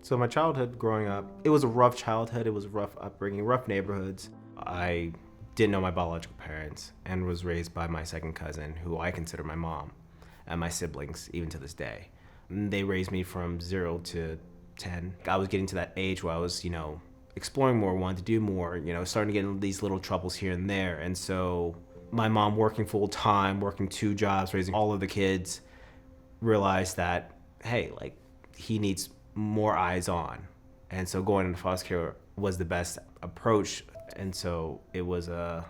So my childhood growing up, it was a rough childhood. It was a rough upbringing, rough neighborhoods. I didn't know my biological parents and was raised by my second cousin, who I consider my mom, and my siblings, even to this day. And they raised me from 0 to 10. I was getting to that age where I was, exploring more, wanted to do more, starting to get into these little troubles here and there. And so my mom working full time, working 2 jobs, raising all of the kids, realized that, hey, like, he needs more eyes on. And so going into foster care was the best approach. And so it was a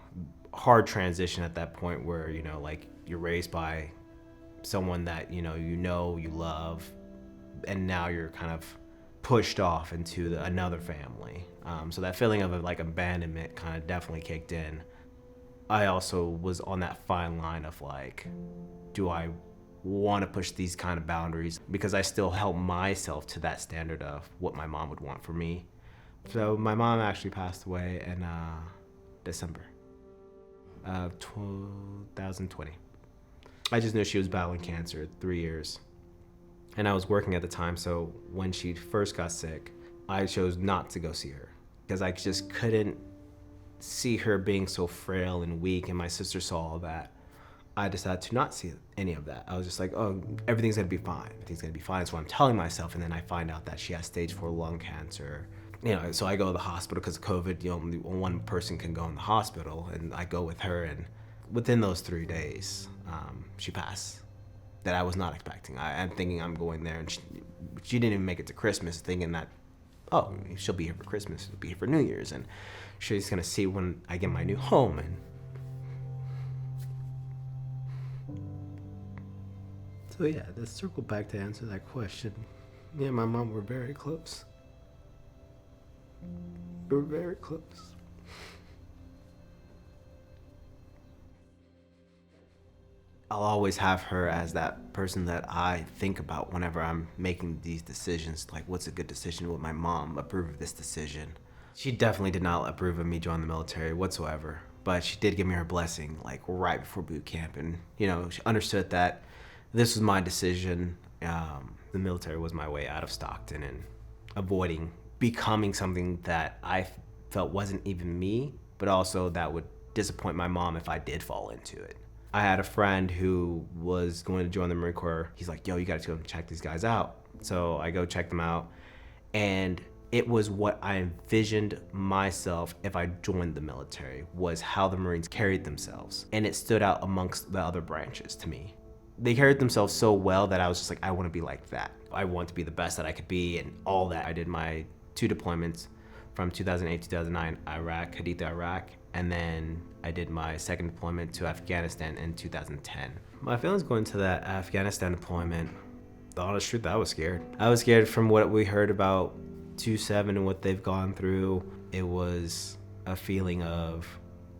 hard transition at that point where, you're raised by someone that, you love, and now you're kind of pushed off into another family. So that feeling of like abandonment kind of definitely kicked in. I also was on that fine line of like, do I want to push these kind of boundaries, because I still held myself to that standard of what my mom would want for me. So my mom actually passed away in December of 2020. I just knew she was battling cancer 3 years. And I was working at the time, so when she first got sick, I chose not to go see her because I just couldn't see her being so frail and weak, and my sister saw all that. I decided to not see any of that. I was just like, oh, everything's gonna be fine. Everything's gonna be fine. That's what I'm telling myself. And then I find out that she has stage 4 lung cancer. So I go to the hospital because of COVID, only one person can go in the hospital, and I go with her. And within those 3 days, she passed. That I was not expecting. I'm thinking I'm going there, and she didn't even make it to Christmas, thinking that, oh, she'll be here for Christmas, she'll be here for New Year's, and she's gonna see when I get my new home. And so yeah, let's circle back to answer that question. Me and my mom were very close. We were very close. I'll always have her as that person that I think about whenever I'm making these decisions, like what's a good decision. Would my mom approve of this decision? She definitely did not approve of me joining the military whatsoever, but she did give me her blessing like right before boot camp. And she understood that this was my decision. The military was my way out of Stockton and avoiding becoming something that I felt wasn't even me, but also that would disappoint my mom if I did fall into it. I had a friend who was going to join the Marine Corps. He's like, yo, you got to go check these guys out. So I go check them out, and it was what I envisioned myself if I joined the military, was how the Marines carried themselves. And it stood out amongst the other branches to me. They carried themselves so well that I was just like, I want to be like that. I want to be the best that I could be, and all that. I did my 2 deployments from 2008 to 2009, Iraq, Haditha, Iraq, and then I did my second deployment to Afghanistan in 2010. My feelings going to that Afghanistan deployment, the honest truth, I was scared. I was scared from what we heard about 2-7 and what they've gone through. It was a feeling of,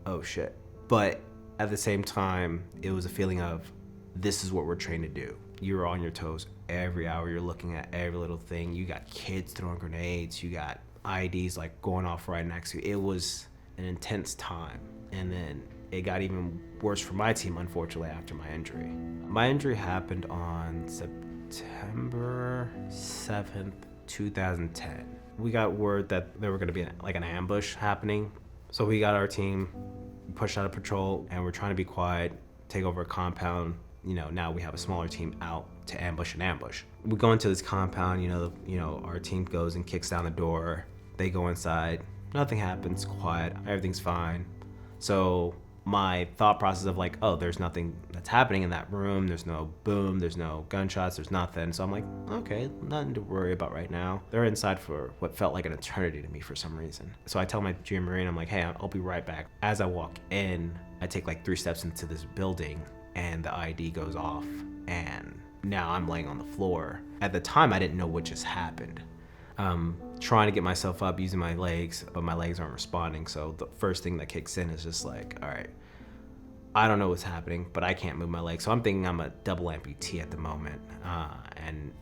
oh shit. But at the same time, it was a feeling of, this is what we're trained to do. You're on your toes every hour. You're looking at every little thing. You got kids throwing grenades. You got IEDs like going off right next to you. It was an intense time. And then it got even worse for my team, unfortunately, after my injury. My injury happened on September 7th, 2010. We got word that there were gonna be an ambush happening. So we got our team pushed out of patrol, and we're trying to be quiet, take over a compound. Now we have a smaller team out to ambush an ambush. We go into this compound, our team goes and kicks down the door. They go inside, nothing happens, quiet, everything's fine. So my thought process of like, oh, there's nothing that's happening in that room. There's no boom, there's no gunshots, there's nothing. So I'm like, okay, nothing to worry about right now. They're inside for what felt like an eternity to me for some reason. So I tell my junior Marine, I'm like, hey, I'll be right back. As I walk in, I take like 3 steps into this building, and the IED goes off, and now I'm laying on the floor. At the time, I didn't know what just happened. Trying to get myself up using my legs, but my legs aren't responding. So the first thing that kicks in is just like, all right, I don't know what's happening, but I can't move my legs. So I'm thinking I'm a double amputee at the moment, and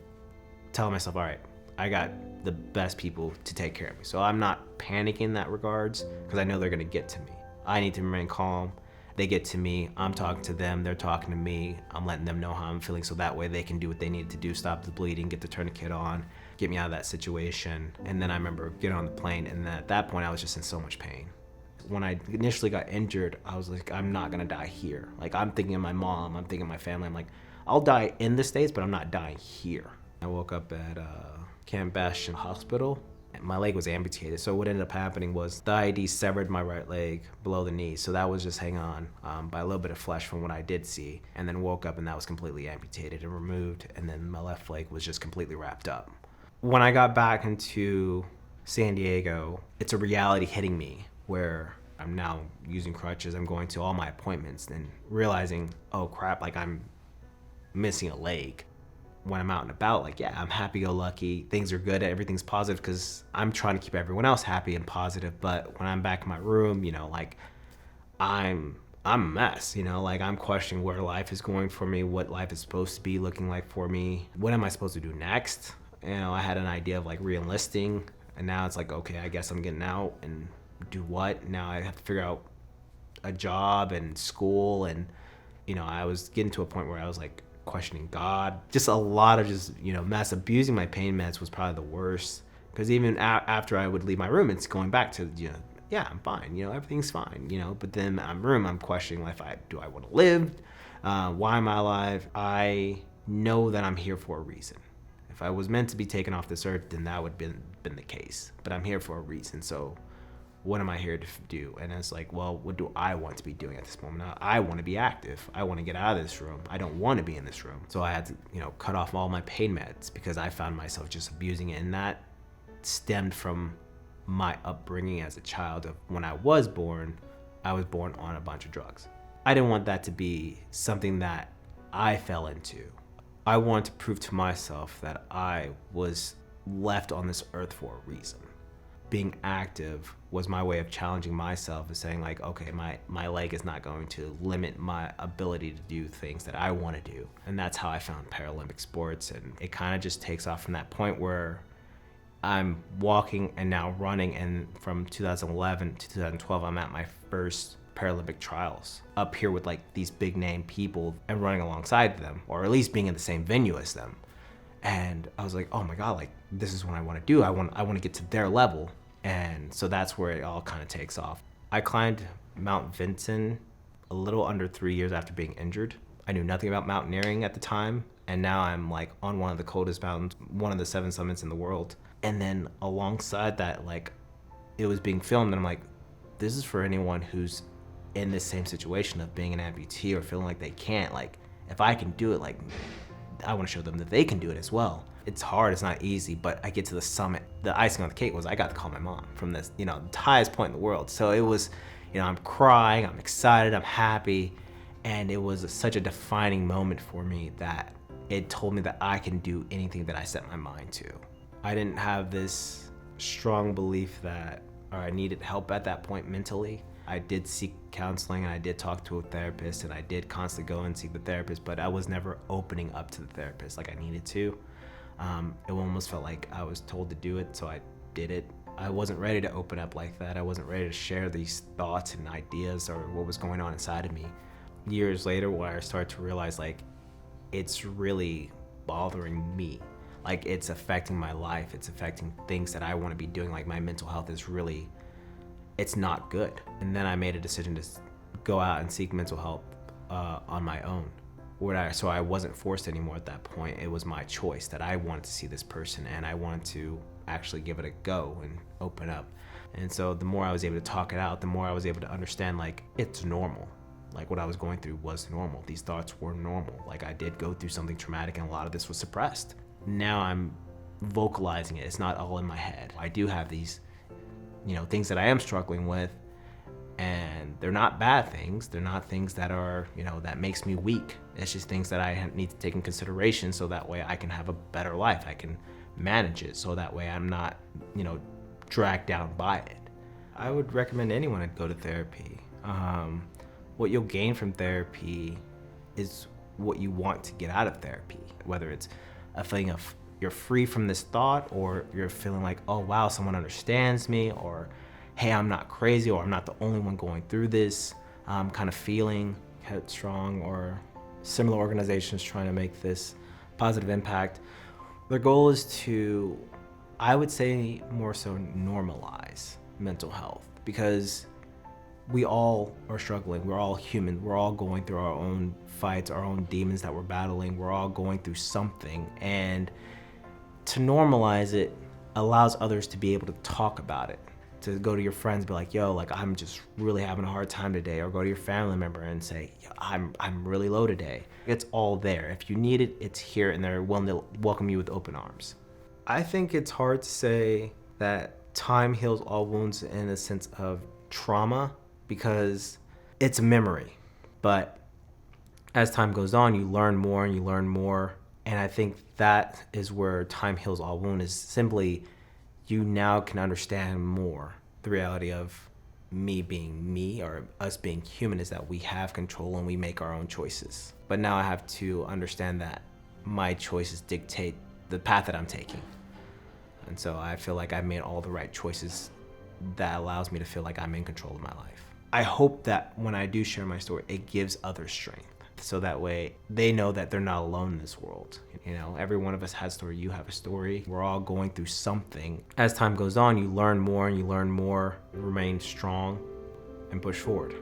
telling myself, all right, I got the best people to take care of me. So I'm not panicking in that regards, because I know they're gonna get to me. I need to remain calm They get to me, I'm talking to them, they're talking to me, I'm letting them know how I'm feeling so that way they can do what they need to do, stop the bleeding, get the tourniquet on, get me out of that situation. And then I remember getting on the plane, and then at that point I was just in so much pain. When I initially got injured, I was like, I'm not gonna die here. Like, I'm thinking of my mom, I'm thinking of my family. I'm like, I'll die in the States, but I'm not dying here. I woke up at Camp Bastion Hospital. My leg was amputated, so what ended up happening was the IED severed my right leg below the knee, so that was just hanging on by a little bit of flesh from what I did see, and then woke up and that was completely amputated and removed, and then my left leg was just completely wrapped up. When I got back into San Diego, it's a reality hitting me where I'm now using crutches, I'm going to all my appointments and realizing, oh crap, like I'm missing a leg. When I'm out and about, like, yeah, I'm happy-go-lucky, things are good, everything's positive because I'm trying to keep everyone else happy and positive. But when I'm back in my room, you know, like, I'm a mess, you know, like I'm questioning where life is going for me, what life is supposed to be looking like for me. What am I supposed to do next? You know, I had an idea of like re-enlisting, and now it's like, okay, I guess I'm getting out, and do what? Now I have to figure out a job and school, and, you know, I was getting to a point where I was like, questioning God, just a lot of just, you know, mess. Abusing my pain meds was probably the worst, because even after I would leave my room, it's going back to, you know, yeah, I'm fine, you know, everything's fine, you know, but then I'm questioning if do I want to live? Why am I alive? I know that I'm here for a reason. If I was meant to be taken off this earth, then that would have been the case, but I'm here for a reason. So what am I here to do? And it's like, well, what do I want to be doing at this moment? I want to be active. I want to get out of this room. I don't want to be in this room. So I had to, you know, cut off all my pain meds because I found myself just abusing it. And that stemmed from my upbringing as a child. Of when I was born on a bunch of drugs. I didn't want that to be something that I fell into. I wanted to prove to myself that I was left on this earth for a reason. Being active was my way of challenging myself, and saying like, okay, my leg is not going to limit my ability to do things that I want to do. And that's how I found Paralympic sports. And it kind of just takes off from that point where I'm walking and now running. And from 2011 to 2012, I'm at my first Paralympic trials up here with like these big name people and running alongside them, or at least being in the same venue as them. And I was like, oh my God, like this is what I want to do. I want to get to their level. And so that's where it all kind of takes off. I climbed Mount Vinson a little under 3 years after being injured. I knew nothing about mountaineering at the time, and now I'm like on one of the coldest mountains, one of the 7 summits in the world. And then alongside that, like it was being filmed, and I'm like, this is for anyone who's in this same situation of being an amputee or feeling like they can't. Like if I can do it, like I want to show them that they can do it as well. It's hard, it's not easy, but I get to the summit. The icing on the cake was I got to call my mom from this, you know, the highest point in the world. So it was, you know, I'm crying, I'm excited, I'm happy. And it was such a defining moment for me that it told me that I can do anything that I set my mind to. I didn't have this strong belief that I needed help at that point mentally. I did seek counseling, and I did talk to a therapist, and I did constantly go and see the therapist, but I was never opening up to the therapist like I needed to. It almost felt like I was told to do it, so I did it. I wasn't ready to open up like that. I wasn't ready to share these thoughts and ideas or what was going on inside of me. Years later, where I started to realize like it's really bothering me. Like it's affecting my life. It's affecting things that I want to be doing. Like my mental health is really, it's not good. And then I made a decision to go out and seek mental help on my own. So I wasn't forced anymore at that point. It was my choice that I wanted to see this person, and I wanted to actually give it a go and open up. And so the more I was able to talk it out, the more I was able to understand like it's normal. Like what I was going through was normal. These thoughts were normal. Like I did go through something traumatic, and a lot of this was suppressed. Now I'm vocalizing it. It's not all in my head. I do have these, you know, things that I am struggling with, and they're not bad things. They're not things that are, you know, that makes me weak. It's just things that I need to take in consideration so that way I can have a better life. I can manage it so that way I'm not, you know, dragged down by it. I would recommend anyone to go to therapy. What you'll gain from therapy is what you want to get out of therapy, whether it's a feeling of you're free from this thought, or you're feeling like, oh wow, someone understands me, or hey, I'm not crazy, or I'm not the only one going through this. kind of feeling. Headstrong or similar organizations trying to make this positive impact. Their goal is to, I would say, more so normalize mental health, because we all are struggling. We're all human. We're all going through our own fights, our own demons that we're battling. We're all going through something. And to normalize it allows others to be able to talk about it, to go to your friends and be like, yo, like, I'm just really having a hard time today, or go to your family member and say, I'm really low today. It's all there. If you need it, it's here, and they're willing to welcome you with open arms. I think it's hard to say that time heals all wounds in a sense of trauma, because it's a memory. But as time goes on, you learn more and you learn more. And I think that is where time heals all wounds, is simply you now can understand more the reality of me being me, or us being human, is that we have control and we make our own choices. But now I have to understand that my choices dictate the path that I'm taking. And so I feel like I've made all the right choices that allows me to feel like I'm in control of my life. I hope that when I do share my story, it gives others strength, so that way they know that they're not alone in this world. You know, every one of us has a story. You have a story. We're all going through something. As time goes on, you learn more and you learn more, remain strong, and push forward.